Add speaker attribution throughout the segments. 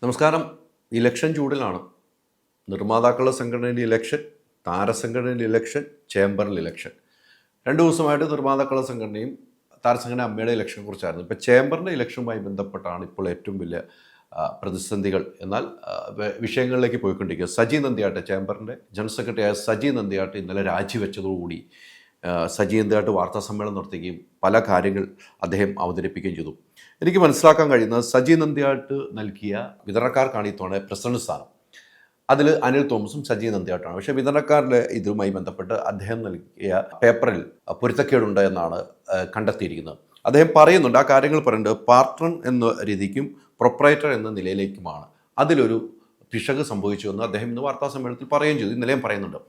Speaker 1: നമസ്കാരം. ഇലക്ഷൻ ചൂടിലാണ്. നിർമ്മാതാക്കളുടെ സംഘടനയുടെ election, താരസംഘടനയുടെ election, ചേംബറിൽ ഇലക്ഷൻ. 2 ദിവസമായിട്ട് നിർമ്മാതാക്കളുടെ സംഘടനയും താരസംഘടന അമ്മയുടെ ഇലക്ഷനെ കുറിച്ചായിരുന്നു. ഇപ്പോൾ ചേംബറിൻ്റെ ഇലക്ഷനുമായി ബന്ധപ്പെട്ടാണ് ഇപ്പോൾ ഏറ്റവും വലിയ പ്രതിസന്ധികൾ. എന്നാൽ വിഷയങ്ങളിലേക്ക് പോയിക്കൊണ്ടിരിക്കുക. സജി നന്ദിയാട്ട്, ചേംബറിൻ്റെ ജനറൽ സെക്രട്ടറിയായ സജി നന്ദിയാട്ട് ഇന്നലെ രാജിവെച്ചതോടുകൂടി സജി നന്ദിയാട്ട് വാർത്താ സമ്മേളനം നടത്തുകയും പല കാര്യങ്ങൾ അദ്ദേഹം അവതരിപ്പിക്കുകയും ചെയ്തു. എനിക്ക് മനസ്സിലാക്കാൻ കഴിയുന്നത് സജി നന്ദിയാട്ട് നൽകിയ വിതരണക്കാർക്കാണ് ഇത്തവണ പ്രസിഡന്റ് സ്ഥാനം. അതിൽ അനിൽ തോമസും സജി നന്ദിയാട്ടാണ്. പക്ഷേ വിതരണക്കാരുടെ ഇതുമായി ബന്ധപ്പെട്ട് അദ്ദേഹം നൽകിയ പേപ്പറിൽ പൊരുത്തക്കേടുണ്ട് എന്നാണ് കണ്ടെത്തിയിരിക്കുന്നത്. അദ്ദേഹം പറയുന്നുണ്ട്, ആ കാര്യങ്ങൾ പറയുന്നുണ്ട്, പാർട്ണർ എന്ന രീതിക്കും പ്രൊപ്പറേറ്റർ എന്ന നിലയിലേക്കുമാണ് അതിലൊരു പിശക് സംഭവിച്ചു എന്ന് അദ്ദേഹം ഇന്ന് വാർത്താ സമ്മേളനത്തിൽ പറയുകയും ചെയ്തു. ഇന്നലെയും പറയുന്നുണ്ട്.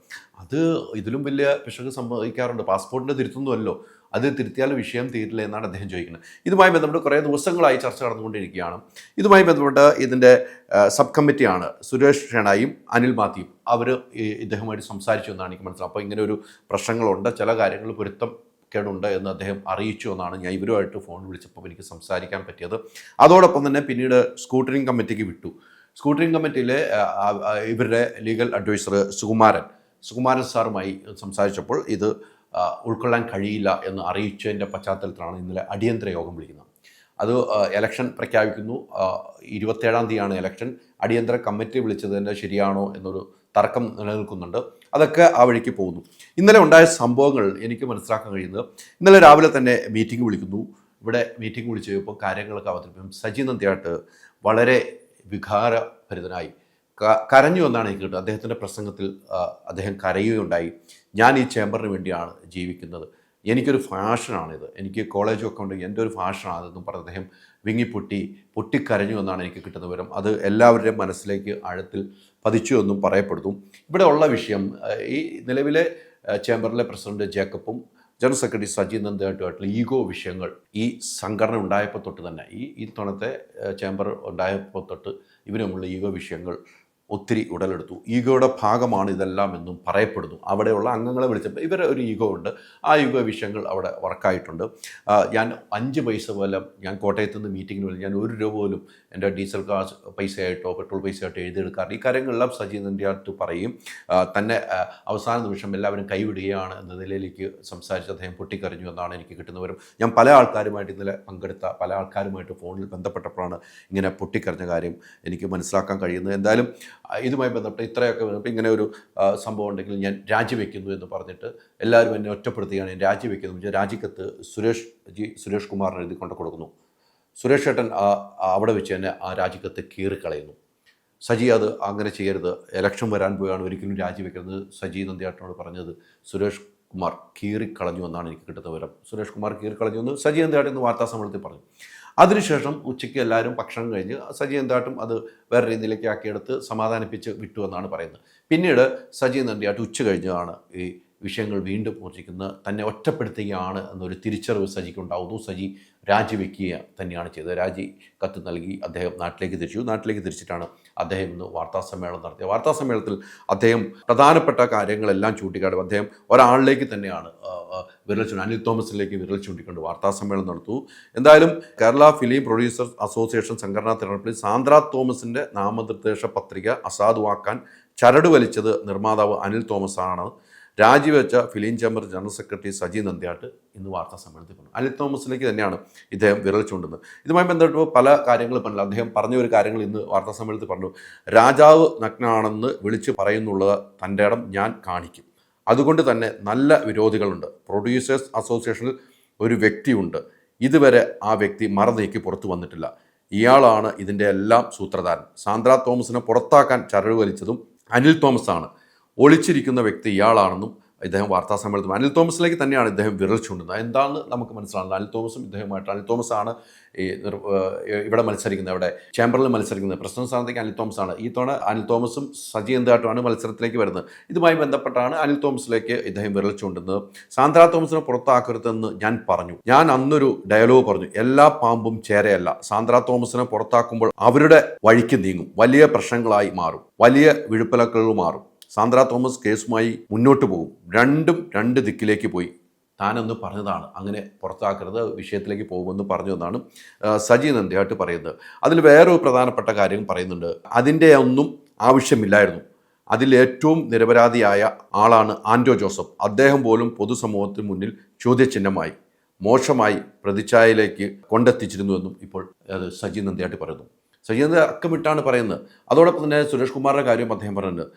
Speaker 1: അത് ഇതിലും വലിയ പിശക് സംഭവിക്കാറുണ്ട്. പാസ്പോർട്ടിൻ്റെ തിരുത്തുന്നുവല്ലോ, അത് തിരുത്തിയാൽ വിഷയം തീരില്ല എന്നാണ് അദ്ദേഹം ചോദിക്കുന്നത്. ഇതുമായി ബന്ധപ്പെട്ട് കുറേ ദിവസങ്ങളായി ചർച്ച നടന്നുകൊണ്ടിരിക്കുകയാണ്. ഇതുമായി ബന്ധപ്പെട്ട് ഇതിൻ്റെ സബ് കമ്മിറ്റിയാണ് സുരേഷ് ഷെണായും അനിൽ മാത്യുവും അവർ ഇദ്ദേഹവുമായിട്ട് സംസാരിച്ചു എന്നാണ് എനിക്ക് മനസ്സിലാവും. അപ്പോൾ ഇങ്ങനെ ഒരു പ്രശ്നങ്ങളുണ്ട്, ചില കാര്യങ്ങൾ കേടുണ്ട് എന്ന് അദ്ദേഹം അറിയിച്ചു എന്നാണ് ഞാൻ ഇവരുമായിട്ട് ഫോൺ വിളിച്ചപ്പോൾ എനിക്ക് സംസാരിക്കാൻ പറ്റിയത്. അതോടൊപ്പം തന്നെ പിന്നീട് സ്കൂട്ടറിംഗ് കമ്മിറ്റിക്ക് വിട്ടു. സ്കൂട്ടറിംഗ് കമ്മിറ്റിയിലെ ഇവരുടെ ലീഗൽ അഡ്വൈസർ സുകുമാരൻ സാറുമായി സംസാരിച്ചപ്പോൾ ഇത് ഉൾക്കൊള്ളാൻ കഴിയില്ല എന്ന് അറിയിച്ചതിൻ്റെ പശ്ചാത്തലത്തിലാണ് ഇന്നലെ അടിയന്തര യോഗം വിളിക്കുന്നത്. അത് ഇലക്ഷൻ പ്രഖ്യാപിക്കുന്നു. 27-ാം തീയതിയാണ് ഇലക്ഷൻ. അടിയന്തര കമ്മിറ്റി വിളിച്ചതിൻ്റെ ശരിയാണോ എന്നൊരു തർക്കം നിലനിൽക്കുന്നുണ്ട്. അതൊക്കെ ആ വഴിക്ക് പോകുന്നു. ഇന്നലെ ഉണ്ടായ സംഭവങ്ങൾ എനിക്ക് മനസ്സിലാക്കാൻ കഴിയുന്നത്, ഇന്നലെ രാവിലെ തന്നെ മീറ്റിംഗ് വിളിക്കുന്നു. ഇവിടെ മീറ്റിംഗ് വിളിച്ച് കഴിയുമ്പോൾ കാര്യങ്ങളൊക്കെ അവതരിപ്പിക്കും. സജി നന്ദിയാട്ട് വളരെ വികാരഭരിതനായി കരഞ്ഞു എന്നാണ് എനിക്ക് കിട്ടുന്നത്. അദ്ദേഹത്തിൻ്റെ പ്രസംഗത്തിൽ അദ്ദേഹം കരയുകയുണ്ടായി. ഞാൻ ഈ ചേംബറിന് വേണ്ടിയാണ് ജീവിക്കുന്നത്, എനിക്കൊരു ഫാഷനാണിത്, എനിക്ക് കോളേജൊക്കെ ഉണ്ട്, എൻ്റെ ഒരു ഫാഷനാണെന്നും പറഞ്ഞ് അദ്ദേഹം പൊട്ടിക്കരഞ്ഞു എന്നാണ് എനിക്ക് കിട്ടുന്ന വിവരം. അത് എല്ലാവരുടെയും മനസ്സിലേക്ക് ആഴത്തിൽ പതിച്ചു എന്നും പറയപ്പെടുന്നു. ഇവിടെ ഉള്ള വിഷയം, ഈ നിലവിലെ ചേംബറിലെ പ്രസിഡന്റ് ജേക്കബും ജനറൽ സെക്രട്ടറി സജി നന്ദിയായിട്ടുമായിട്ടുള്ള ഈഗോ വിഷയങ്ങൾ ഈ സംഘടന ഉണ്ടായപ്പോൾ തൊട്ട് തന്നെ, ഈ തവണത്തെ ചേംബർ ഉണ്ടായപ്പോൾ തൊട്ട് ഇവരുമുള്ള ഈഗോ വിഷയങ്ങൾ ഒത്തിരി ഉടലെടുത്തു. ഈഗോയുടെ ഭാഗമാണ് ഇതെല്ലാം എന്നും പറയപ്പെടുന്നു. അവിടെയുള്ള അംഗങ്ങളെ വിളിച്ചപ്പോൾ ഇവരെ ഒരു ഈഗോ ഉണ്ട്. ആ ഈഗോ വിഷയങ്ങൾ അവിടെ വർക്കായിട്ടുണ്ട്. ഞാൻ 5 പൈസ പോലും, ഞാൻ കോട്ടയത്ത് നിന്ന് മീറ്റിങ്ങിന് പോലും ഞാൻ 1 രൂപ പോലും എൻ്റെ ഡീസൽ കാശ് പൈസയായിട്ടോ പെട്രോൾ പൈസയായിട്ടോ എഴുതിയെടുക്കാറില്ല. ഈ കാര്യങ്ങളെല്ലാം സജി നന്ദിയാട്ട് പറയും. തന്നെ അവസാന നിമിഷം എല്ലാവരും കൈവിടുകയാണ് എന്ന നിലയിലേക്ക് സംസാരിച്ച് അദ്ദേഹം പൊട്ടിക്കരഞ്ഞു എന്നാണ് എനിക്ക് കിട്ടുന്നവരും. ഞാൻ പല ആൾക്കാരുമായിട്ട് ഇന്നലെ പങ്കെടുത്ത പല ആൾക്കാരുമായിട്ട് ഫോണിൽ ബന്ധപ്പെട്ടപ്പോഴാണ് ഇങ്ങനെ പൊട്ടിക്കരഞ്ഞ കാര്യം എനിക്ക് മനസ്സിലാക്കാൻ കഴിയുന്നത്. എന്തായാലും ഇതുമായി ബന്ധപ്പെട്ട് ഇത്രയൊക്കെ ബന്ധപ്പെട്ട് ഇങ്ങനെ ഒരു സംഭവം ഉണ്ടെങ്കിൽ ഞാൻ രാജിവെക്കുന്നു എന്ന് പറഞ്ഞിട്ട് എല്ലാവരും എന്നെ ഒറ്റപ്പെടുത്തുകയാണ്. ഞാൻ രാജിവെക്കുന്നു. രാജിക്കത്ത് സുരേഷ് കുമാറിന് എഴുതി കൊണ്ട് കൊടുക്കുന്നു. സുരേഷ് ഏട്ടൻ അവിടെ വെച്ച് തന്നെ ആ രാജിക്കത്ത് കീറിക്കളയുന്നു. സജി അത് അങ്ങനെ ചെയ്യരുത്, ഇലക്ഷൻ വരാൻ പോയാണ്, ഒരിക്കലും രാജിവെക്കരുത് സജി നന്ദിയാട്ടനോട് പറഞ്ഞത് സുരേഷ് കുമാർ കീറിക്കളഞ്ഞു എന്നാണ് എനിക്ക് കിട്ടുന്ന വിവരം. സുരേഷ് കുമാർ കീറിക്കളഞ്ഞു എന്ന് സജി നന്ദിയാട്ടൻ ഇന്ന് വാർത്താ സമ്മേളനത്തിൽ പറഞ്ഞു. അതിനുശേഷം ഉച്ചയ്ക്ക് എല്ലാവരും ഭക്ഷണം കഴിഞ്ഞ് സജി നന്ദിയാട്ടും അത് വേറെ രീതിയിലേക്ക് ആക്കിയെടുത്ത് സമാധാനിപ്പിച്ച് വിട്ടു എന്നാണ് പറയുന്നത്. പിന്നീട് സജി നന്ദിയാട്ട് ഉച്ച കഴിഞ്ഞാണ് ഈ വിഷയങ്ങൾ വീണ്ടും മൂർച്ഛിക്കുന്നത്. തന്നെ ഒറ്റപ്പെടുത്തുകയാണ് എന്നൊരു തിരിച്ചറിവ് സജിക്കുണ്ടാവുന്നു. സജി രാജിവെക്കുക തന്നെയാണ് ചെയ്തത്. രാജി കത്ത് നൽകി അദ്ദേഹം നാട്ടിലേക്ക് തിരിച്ചിട്ടാണ് അദ്ദേഹം ഇന്ന് വാർത്താ സമ്മേളനം നടത്തിയത്. വാർത്താ സമ്മേളനത്തിൽ അദ്ദേഹം പ്രധാനപ്പെട്ട കാര്യങ്ങളെല്ലാം ചൂണ്ടിക്കാട്ടും. അദ്ദേഹം ഒരാളിലേക്ക് തന്നെയാണ് അനിൽ തോമസിലേക്ക് വിരൽ ചൂണ്ടിക്കൊണ്ട് വാർത്താ സമ്മേളനം നടത്തു. എന്തായാലും കേരള ഫിലിം പ്രൊഡ്യൂസേഴ്സ് അസോസിയേഷൻ സംഘടനാ തെരഞ്ഞെടുപ്പിൽ സാന്ദ്ര തോമസിൻ്റെ നാമനിർദ്ദേശ പത്രിക അസാധുവാക്കാൻ ചരട് വലിച്ചത് നിർമ്മാതാവ് അനിൽ തോമസ് ആണ്. രാജിവെച്ച film chamber general secretary Saji Nandiyat ഇന്ന് വാർത്താ സമ്മേളനത്തിൽ പറഞ്ഞു. അനിൽ തോമസിലേക്ക് തന്നെയാണ് ഇദ്ദേഹം വിരൽ ചൂണ്ടുന്നത്. ഇതുമായി ബന്ധപ്പെട്ട് പല കാര്യങ്ങൾ പറഞ്ഞില്ല. അദ്ദേഹം പറഞ്ഞ ഒരു കാര്യങ്ങൾ ഇന്ന് വാർത്താ സമ്മേളനത്തിൽ പറഞ്ഞു. രാജാവ് നഗ്നാണെന്ന് വിളിച്ച് പറയുന്നുള്ളത് തൻ്റെ ഇടം ഞാൻ കാണിക്കും. അതുകൊണ്ട് തന്നെ നല്ല വിരോധികളുണ്ട്. പ്രൊഡ്യൂസേഴ്സ് അസോസിയേഷനിൽ ഒരു വ്യക്തിയുണ്ട്. ഇതുവരെ ആ വ്യക്തി മറനീക്കി പുറത്തു വന്നിട്ടില്ല. ഇയാളാണ് ഇതിൻ്റെ എല്ലാം സൂത്രധാരൻ. സാന്ദ്ര തോമസിനെ പുറത്താക്കാൻ ചരട് വലിച്ചതും അനിൽ തോമസ് ആണ്. ഒളിച്ചിരിക്കുന്ന വ്യക്തി ഇയാളാണെന്നും ഇദ്ദേഹം വാർത്താ സമ്മേളനത്തിൽ അനിൽ തോമസിലേക്ക് തന്നെയാണ് ഇദ്ദേഹം വിരൽ ചൂണ്ടുന്നത്. എന്താണെന്ന് നമുക്ക് മനസ്സിലാകുന്നത് അനിൽ തോമസും ഇദ്ദേഹമായിട്ട്. അനിൽ തോമസാണ് ഈ ഇവിടെ മത്സരിക്കുന്നത്, ഇവിടെ ചേംബറിൽ മത്സരിക്കുന്നത്. പ്രസിഡന്റ് സ്ഥാനത്തേക്ക് അനിൽ തോമസാണ്. ഈ തവണ അനിൽ തോമസും സജി നന്ദിയാട്ടുമാണ് മത്സരത്തിലേക്ക് വരുന്നത്. ഇതുമായി ബന്ധപ്പെട്ടാണ് അനിൽ തോമസിലേക്ക് ഇദ്ദേഹം വിരൽ ചൂണ്ടുന്നത്. സാന്ദ്ര തോമസിനെ പുറത്താക്കരുതെന്ന് ഞാൻ പറഞ്ഞു. ഞാൻ അന്നൊരു ഡയലോഗ് പറഞ്ഞു, എല്ലാ പാമ്പും ചേരയല്ല. സാന്ദ്ര തോമസിനെ പുറത്താക്കുമ്പോൾ അവരുടെ വഴിക്ക് നീങ്ങും, വലിയ പ്രശ്നങ്ങളായി മാറും, വലിയ വിഴുപ്പലക്കൾ മാറും. സാന്ദ്ര തോമസ് കേസുമായി മുന്നോട്ട് പോകും. രണ്ടും 2 ദിക്കിലേക്ക് പോയി. താനൊന്ന് പറഞ്ഞതാണ്, അങ്ങനെ പുറത്താക്കരുത്, വിഷയത്തിലേക്ക് പോകുമെന്ന് പറഞ്ഞതെന്നാണ് സജി നന്ദിയാട്ട് പറയുന്നത്. അതിൽ വേറൊരു പ്രധാനപ്പെട്ട കാര്യം പറയുന്നുണ്ട്. അതിൻ്റെ ഒന്നും ആവശ്യമില്ലായിരുന്നു. അതിൽ ഏറ്റവും നിരപരാധിയായ ആളാണ് ആൻഡോ ജോസഫ്. അദ്ദേഹം പോലും പൊതുസമൂഹത്തിന് മുന്നിൽ ചോദ്യചിഹ്നമായി, മോശമായി പ്രതിച്ഛായയിലേക്ക് കൊണ്ടെത്തിച്ചിരുന്നുവെന്നും ഇപ്പോൾ അത് സജി നന്ദിയാട്ട് പറയുന്നു. സജി നന്ദി അക്കമിട്ടാണ് പറയുന്നത്. അതോടൊപ്പം തന്നെ സുരേഷ് കുമാറിൻ്റെ കാര്യം അദ്ദേഹം പറയുന്നത്,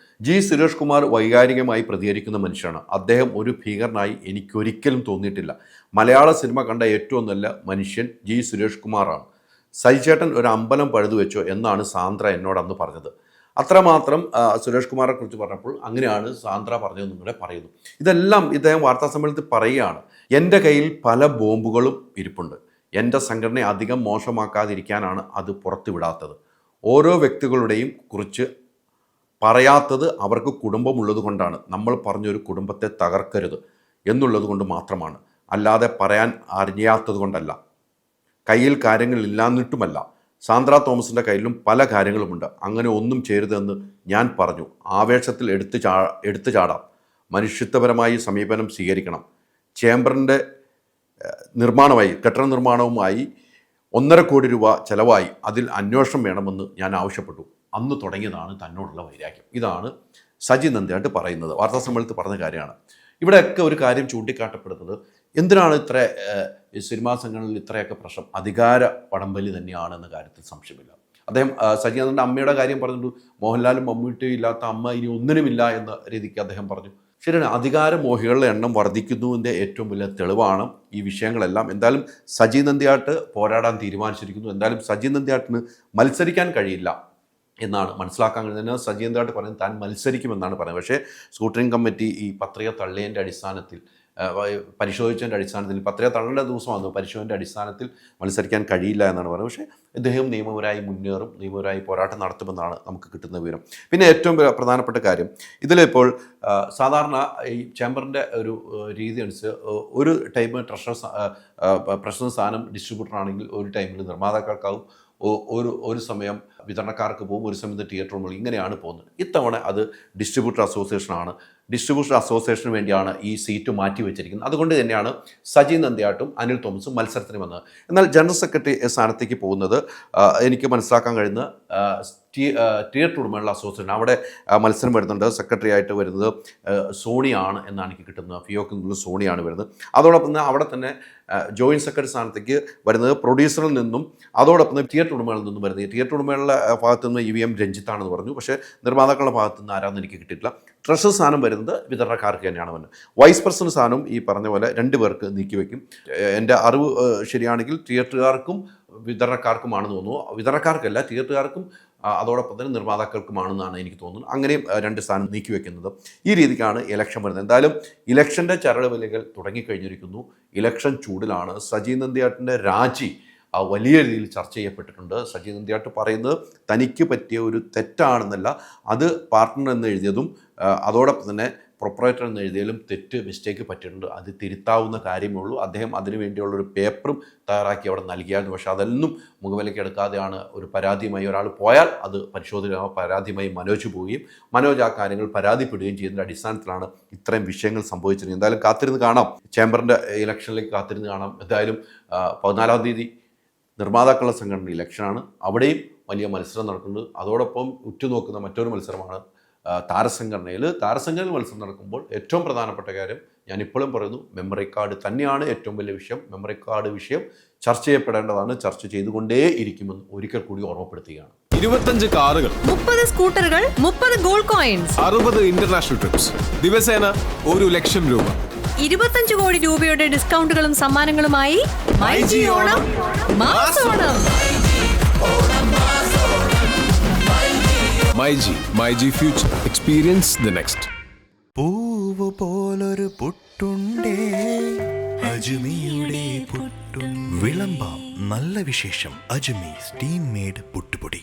Speaker 1: സുരേഷ് കുമാർ വൈകാരികമായി പ്രതികരിക്കുന്ന മനുഷ്യനാണ്. അദ്ദേഹം ഒരു ഭീകരനായി എനിക്കൊരിക്കലും തോന്നിയിട്ടില്ല. മലയാള സിനിമ കണ്ട ഏറ്റവും നല്ല മനുഷ്യൻ സുരേഷ് കുമാറാണ്. സജിചേട്ടൻ ഒരു അമ്പലം പഴുതു വെച്ചോ എന്നാണ് സാന്ദ്ര എന്നോട് അന്ന് പറഞ്ഞത്. അത്രമാത്രം സുരേഷ് കുമാറിനെ കുറിച്ച് പറഞ്ഞപ്പോൾ അങ്ങനെയാണ് സാന്ദ്ര പറഞ്ഞതെന്നും കൂടെ പറയുന്നു. ഇതെല്ലാം ഇദ്ദേഹം വാർത്താസമ്മേളനത്തിൽ പറയുകയാണ്. എൻ്റെ കയ്യിൽ പല ബോംബുകളും ഇരിപ്പുണ്ട്. എൻ്റെ സംഘടനയെ അധികം മോശമാക്കാതിരിക്കാനാണ് അത് പുറത്തുവിടാത്തത്. ഓരോ വ്യക്തികളുടെയും കുറിച്ച് പറയാത്തത് അവർക്ക് കുടുംബമുള്ളത് കൊണ്ടാണ്. നമ്മൾ പറഞ്ഞൊരു കുടുംബത്തെ തകർക്കരുത് എന്നുള്ളത് കൊണ്ട് മാത്രമാണ്, അല്ലാതെ പറയാൻ അറിയാത്തത് കൊണ്ടല്ല. കയ്യിൽ കാര്യങ്ങളില്ലാന്നിട്ടുമല്ല. സാന്ദ്ര തോമസിൻ്റെ കയ്യിലും പല കാര്യങ്ങളുമുണ്ട്. അങ്ങനെ ഒന്നും ചെയ്യരുതെന്ന് ഞാൻ പറഞ്ഞു. ആവേശത്തിൽ എടുത്തു ചാടാം. മനുഷ്യത്വപരമായി സമീപനം സ്വീകരിക്കണം. ചേംബറിൻ്റെ നിർമ്മാണമായി, കെട്ടിട നിർമ്മാണവുമായി 1.5 കോടി രൂപ ചെലവായി. അതിൽ അന്വേഷണം വേണമെന്ന് ഞാൻ ആവശ്യപ്പെട്ടു. അന്ന് തുടങ്ങിയതാണ് തന്നോടുള്ള വൈരാഗ്യം. ഇതാണ് സജി നന്ദിയാട്ട് പറയുന്നത്. വാർത്താസമ്മേളനത്തിൽ പറഞ്ഞ കാര്യമാണ്. ഇവിടെയൊക്കെ ഒരു കാര്യം ചൂണ്ടിക്കാട്ടപ്പെടുന്നത്, എന്തിനാണ് ഇത്ര സിനിമാ സംഘടനകളിൽ ഇത്രയൊക്കെ പ്രശ്നം? അധികാര വടംവലി തന്നെയാണെന്ന കാര്യത്തിൽ സംശയമില്ല. അദ്ദേഹം സജി നന്ദിയുടെ അമ്മയുടെ കാര്യം പറഞ്ഞിട്ടു. മോഹൻലാലും മമ്മൂട്ടിയും ഇല്ലാത്ത അമ്മ ഇനി ഒന്നിനുമില്ല എന്ന രീതിക്ക് അദ്ദേഹം പറഞ്ഞു. ശരിയാണ്, അധികാരമോഹികളുടെ എണ്ണം വർദ്ധിക്കുന്നതിൻ്റെ ഏറ്റവും വലിയ തെളിവാണ് ഈ വിഷയങ്ങളെല്ലാം. എന്തായാലും സജി നന്ദിയാട്ട് പോരാടാൻ തീരുമാനിച്ചിരിക്കുന്നു. എന്തായാലും സജി നന്ദിയാട്ടിന് മത്സരിക്കാൻ കഴിയില്ല എന്നാണ് മനസ്സിലാക്കാൻ കഴിയുന്നത്. സജി നന്ദിയാട്ട് പറയുന്നത് താൻ മത്സരിക്കുമെന്നാണ് പറയുന്നത്. പക്ഷേ സ്ക്രൂട്ടനിങ് കമ്മിറ്റി ഈ പത്രിക തള്ളിയതിൻ്റെ അടിസ്ഥാനത്തിൽ, പരിശോധിച്ചതിൻ്റെ അടിസ്ഥാനത്തിൽ, പത്രിക തള്ളേണ്ട ദിവസം വന്നു, പരിശോധനയുടെ അടിസ്ഥാനത്തിൽ മത്സരിക്കാൻ കഴിയില്ല എന്നാണ് പറയുന്നത്. പക്ഷേ ഇദ്ദേഹം നിയമപരമായി മുന്നേറും, നിയമപരമായി പോരാട്ടം നടത്തുമെന്നാണ് നമുക്ക് കിട്ടുന്ന വിവരം. പിന്നെ ഏറ്റവും പ്രധാനപ്പെട്ട കാര്യം, ഇതിലിപ്പോൾ സാധാരണ ഈ ചേംബറിൻ്റെ ഒരു രീതി അനുസരിച്ച് ഒരു ടൈം പ്രശ്ന സ്ഥാനം ഡിസ്ട്രിബ്യൂട്ടർ ആണെങ്കിൽ ഒരു ടൈമിൽ നിർമ്മാതാക്കൾക്കാവും, ഒരു സമയം വിതരണക്കാർക്ക് പോകും, ഒരു സമയത്ത് തിയേറ്റർ റൂമുകൾ, ഇങ്ങനെയാണ് പോകുന്നത്. ഇത്തവണ അത് ഡിസ്ട്രിബ്യൂട്ടർ അസോസിയേഷനാണ്. ഡിസ്ട്രിബ്യൂട്ടർ അസോസിയേഷന് വേണ്ടിയാണ് ഈ സീറ്റ് മാറ്റി വെച്ചിരിക്കുന്നത്. അതുകൊണ്ട് തന്നെയാണ് സജി നന്ദിയാട്ടും അനിൽ തോമസും മത്സരത്തിന് വന്നത്. എന്നാൽ ജനറൽ സെക്രട്ടറി സ്ഥാനത്തേക്ക് പോകുന്നത് എനിക്ക് മനസ്സിലാക്കാൻ കഴിയുന്ന തിയേറ്റർ ഉടമകളുടെ അസോസിയേഷൻ, അവിടെ മത്സരം വരുന്നുണ്ട്. സെക്രട്ടറി ആയിട്ട് വരുന്നത് സോണിയാണ് എന്നാണ് എനിക്ക് കിട്ടുന്നത്. ഫിയോക്കിൽ നിന്നുള്ള സോണിയാണ് വരുന്നത്. അതോടൊപ്പം തന്നെ അവിടെ തന്നെ ജോയിൻറ്റ് സെക്രട്ടറി സ്ഥാനത്തേക്ക് വരുന്നത് പ്രൊഡ്യൂസറിൽ നിന്നും അതോടൊപ്പം തന്നെ തിയേറ്റർ ഉടമകളിൽ നിന്നും വരുന്നത്. തിയേറ്റർ ഉടമകളുടെ ഭാഗത്തു നിന്ന് EVM രഞ്ജിത്താണെന്ന് പറഞ്ഞു. പക്ഷേ നിർമ്മാതാക്കളുടെ ഭാഗത്തു നിന്ന് ആരാന്ന് എനിക്ക് കിട്ടിയിട്ടില്ല. ട്രഷർ സ്ഥാനം വരുന്നത് വിതരണക്കാർക്ക് തന്നെയാണ് വരുന്നത്. വൈസ് പ്രസിഡന്റ് സ്ഥാനം ഈ പറഞ്ഞ പോലെ 2 പേർക്ക് നീക്കിവെക്കും. എൻ്റെ അറിവ് ശരിയാണെങ്കിൽ തിയേറ്ററുകാർക്കും വിതരണക്കാർക്കുമാണെന്ന് തോന്നുന്നു. വിതരണക്കാർക്കല്ല, തിയേറ്ററുകാർക്കും അതോടൊപ്പം തന്നെ നിർമ്മാതാക്കൾക്കുമാണെന്നാണ് എനിക്ക് തോന്നുന്നത്. അങ്ങനെയും 2 സ്ഥാനം നീക്കിവെക്കുന്നത്. ഈ രീതിക്കാണ് ഇലക്ഷൻ വരുന്നത്. എന്തായാലും ഇലക്ഷൻ്റെ ചരടുവലികൾ തുടങ്ങിക്കഴിഞ്ഞിരിക്കുന്നു. ഇലക്ഷൻ ചൂടിലാണ്. സജി നന്ദിയാട്ടിൻ്റെ രാജി വലിയ രീതിയിൽ ചർച്ച ചെയ്യപ്പെട്ടിട്ടുണ്ട്. സജി നന്ദിയാട്ട് പറയുന്നത് തനിക്ക് പറ്റിയ ഒരു തെറ്റാണെന്നല്ല, അത് പാർട്ട്ണർ എന്ന് എഴുതിയതും അതോടൊപ്പം തന്നെ പ്രൊപ്പറേറ്റർ എന്ന് എഴുതിയാലും മിസ്റ്റേക്ക് പറ്റിയിട്ടുണ്ട്. അത് തിരുത്താവുന്ന കാര്യമേ ഉള്ളൂ. അദ്ദേഹം അതിനു വേണ്ടിയുള്ളൊരു പേപ്പറും തയ്യാറാക്കി അവിടെ നൽകിയായിരുന്നു. പക്ഷേ അതൊന്നും മുഖവിലയ്ക്ക് എടുക്കാതെയാണ് ഒരു പരാതിയുമായി ഒരാൾ പോയാൽ അത് പരിശോധന പരാതിയുമായി മനോജ് പോവുകയും മനോജ് ആ കാര്യങ്ങൾ പരാതിപ്പെടുകയും ചെയ്യുന്നതിൻ്റെ അടിസ്ഥാനത്തിലാണ് ഇത്രയും വിഷയങ്ങൾ സംഭവിച്ചിരുന്നത്. എന്തായാലും കാത്തിരുന്ന് കാണാം. ചേംബറിൻ്റെ ഇലക്ഷനിലേക്ക് കാത്തിരുന്ന് കാണാം. എന്തായാലും 14-ാം തീയതി നിർമ്മാതാക്കളുടെ സംഘടന ഇലക്ഷനാണ്. അവിടെയും വലിയ മത്സരം നടക്കുന്നുണ്ട്. അതോടൊപ്പം ഉറ്റുനോക്കുന്ന മറ്റൊരു മത്സരമാണ് താരസംഘടനയിൽ മത്സരം നടക്കുമ്പോൾ ഏറ്റവും പ്രധാനപ്പെട്ട കാര്യം ഞാനിപ്പോഴും പറയുന്നു, മെമ്മറി കാർഡ് തന്നെയാണ് ഏറ്റവും വലിയ വിഷയം. മെമ്മറി കാർഡ് വിഷയം ചർച്ച ചെയ്യപ്പെടേണ്ടതാണ്, ചർച്ച ചെയ്തുകൊണ്ടേ ഇരിക്കുമെന്ന് ഒരിക്കൽ കൂടി ഓർമ്മപ്പെടുത്തുകയാണ്.
Speaker 2: 25 കാറുകൾ, 30
Speaker 3: സ്കൂട്ടറുകൾ, 30 ഗോൾഡ് കോയിൻസ്,
Speaker 2: 60 ഇന്റർനാഷണൽ ട്രിപ്സ്, ദിവസേന 1 ലക്ഷം രൂപ,
Speaker 3: 25 കോടി രൂപയുടെ ഡിസ്കൗണ്ടുകളും സമ്മാനങ്ങളുമായി മൈജി ഓണം മാസോണം.
Speaker 2: MyG future, experience the next.
Speaker 4: പൂവ് പോലൊരു പുട്ടുണ്ടേ അജ്മിയുടെ പുട്ടും. വിളമ്പാം നല്ല വിശേഷം. അജ്മി സ്റ്റീം മെയ്ഡ് പുട്ടുപൊടി.